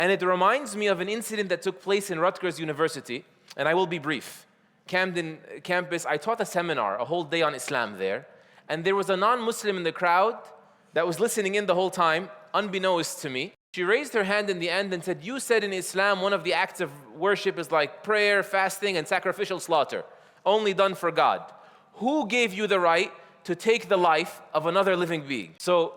And it reminds me of an incident that took place in Rutgers University, and I will be brief. Camden campus, I taught a seminar, a whole day on Islam there, and there was a non-Muslim in the crowd that was listening in the whole time, unbeknownst to me. She raised her hand in the end and said, you said in Islam one of the acts of worship is like prayer, fasting, and sacrificial slaughter, only done for God. Who gave you the right to take the life of another living being? So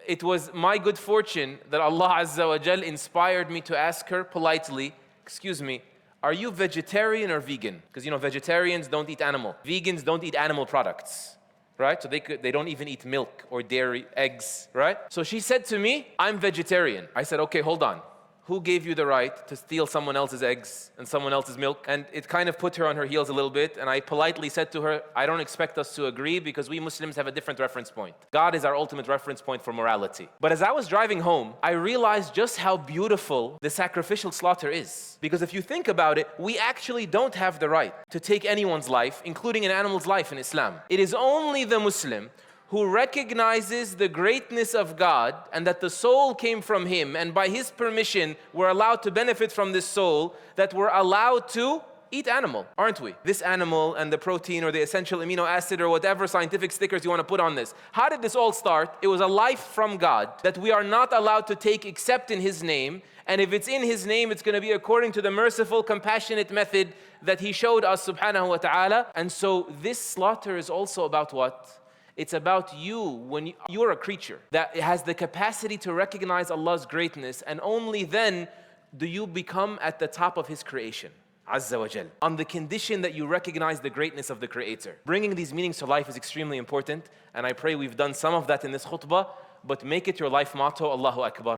it was my good fortune that Allah Azza wa Jal inspired me to ask her politely, excuse me, are you vegetarian or vegan? Because you know, vegetarians don't eat animal. Vegans don't eat animal products. Right? So they don't even eat milk or dairy, eggs, right? So she said to me, I'm vegetarian. I said, okay, hold on. Who gave you the right to steal someone else's eggs and someone else's milk? And it kind of put her on her heels a little bit. And I politely said to her, I don't expect us to agree because we Muslims have a different reference point. God is our ultimate reference point for morality. But as I was driving home, I realized just how beautiful the sacrificial slaughter is. Because if you think about it, we actually don't have the right to take anyone's life, including an animal's life in Islam. It is only the Muslim who recognizes the greatness of God and that the soul came from Him, and by His permission we're allowed to benefit from this soul, that we're allowed to eat animal, aren't we? This animal and the protein or the essential amino acid or whatever scientific stickers you want to put on this. How did this all start? It was a life from God that we are not allowed to take except in His name, and if it's in His name, it's going to be according to the merciful, compassionate method that He showed us subhanahu wa ta'ala. And so this slaughter is also about what? It's about you, when you're a creature that has the capacity to recognize Allah's greatness, and only then do you become at the top of His creation, Azza wa Jal, on the condition that you recognize the greatness of the Creator. Bringing these meanings to life is extremely important, and I pray we've done some of that in this khutbah, but make it your life motto. Allahu Akbar.